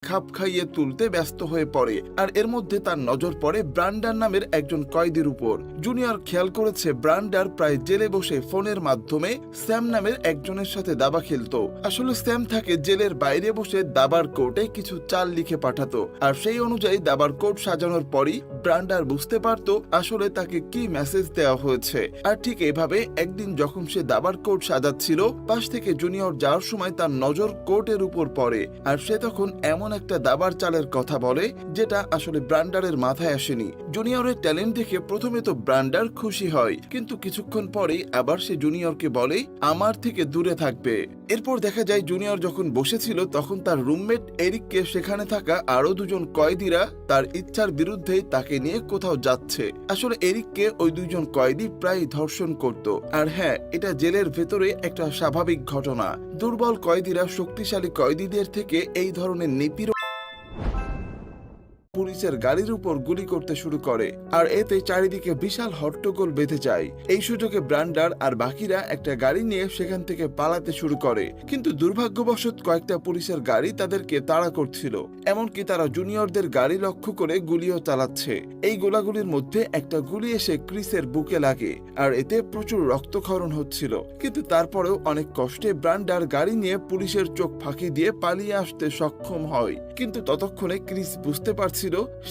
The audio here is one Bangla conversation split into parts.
খাপ খাইয়ে তুলতে ব্যস্ত হয়ে পড়ে। আর এর মধ্যে তার নজর পড়ে ব্রান্ডার নামের একজন কয়েদির উপর। জুনিয়র খেয়াল করেছে ব্রান্ডার প্রায় জেলে বসে ফোনের মাধ্যমে স্যাম নামের একজনের সাথে দাবা খেলতো। আসলে স্যাম থাকে জেলের বাইরে বসে দাবার কোর্টে কিছু চাল লিখে পাঠাতো, আর সেই অনুযায়ী দাবার কোর্ট সাজানোর পরই ব্রান্ডার বুঝতে পারতো আসলে তাকে কি মেসেজ দেওয়া হয়েছে। আর ঠিক এভাবে একদিন যখন সে দাবার কোর্ট সাজাচ্ছিল, পাশ থেকে জুনিয়র যাওয়ার সময় তার নজর কোর্টের উপর পড়ে। আর সে তখন এমন একটা দাবার চালের কথা বলে যেটা আসলে ব্রান্ডারের মাথায় আসেনি। জুনিয়রের ট্যালেন্ট দেখে প্রথমে তো ব্রান্ডার খুশি হয়, কিন্তু কিছুক্ষণ পরেই আবার সে জুনিয়রকে বলে আমার থেকে দূরে থাকবে। এরপর দেখা যায় জুনিয়র যখন বসেছিল তখন তার রুমমেট এরিককে সেখানে থাকা আরো দুজন কয়েদিরা তার ইচ্ছার বিরুদ্ধেই তাকে নিয়ে কোথাও যাচ্ছে। আসলে এরিককে ওই দুইজন কয়েদি প্রায় ধর্ষণ করত। আর হ্যাঁ, এটা জেলের ভেতরে একটা স্বাভাবিক ঘটনা। দুর্বল কয়েদিরা শক্তিশালী কয়েদিদের থেকে এই ধরনের নিপীড়ন পুলিশের গাড়ির উপর গুলি করতে শুরু করে, আর এতে চারিদিকে বিশাল হট্টগোল বেঁধে যায়। এই সুযোগে ব্রান্ডার আর বাকিরা একটা গাড়ি নিয়ে সেখান থেকে পালাতে শুরু করে, কিন্তু দুর্ভাগ্যবশত কয়েকটা পুলিশের গাড়ি তাদেরকে তাড়া করছিল। এমনকি তারা জুনিয়রদের গাড়ি লক্ষ্য করে গুলিও চালাচ্ছে। এই গোলাগুলির মধ্যে একটা গুলি এসে ক্রিসের বুকে লাগে, আর এতে প্রচুর রক্তক্ষরণ হচ্ছিল। কিন্তু তারপরেও অনেক কষ্টে ব্রান্ডার গাড়ি নিয়ে পুলিশের চোখ ফাঁকি দিয়ে পালিয়ে আসতে সক্ষম হয়। কিন্তু ততক্ষণে ক্রিস বুঝতে পারছিল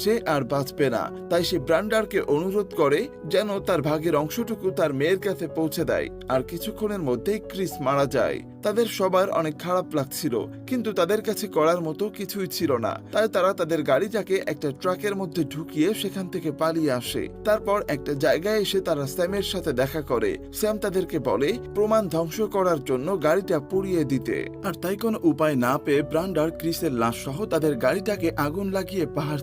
সে আর বাঁচবে না। তাই সে ব্রান্ডারকে অনুরোধ করে যেন তার ভাগের অংশটুকু তার মেয়ের কাছে পৌঁছে দেয়। আর কিছুক্ষণের মধ্যেই ক্রিস মারা যায়। তাদের সবার অনেক খারাপ লাগছিল, কিন্তু তাদের কাছে করার মতো কিছুই ছিল না। তাই তারা তাদের গাড়িটাকে একটা ট্রাকের মধ্যে ঢুকিয়ে সেখান থেকে পালিয়ে আসে। তারপর একটা জায়গায় এসে তারা স্যামের সাথে দেখা করে। স্যাম তাদেরকে বলে প্রমাণ ধ্বংস করার জন্য গাড়িটা পুড়িয়ে দিতে। আর তাই কোনো উপায় না পেয়ে ব্রান্ডার ক্রিসের লাশ সহ তাদের গাড়িটাকে আগুন লাগিয়ে পাহাড়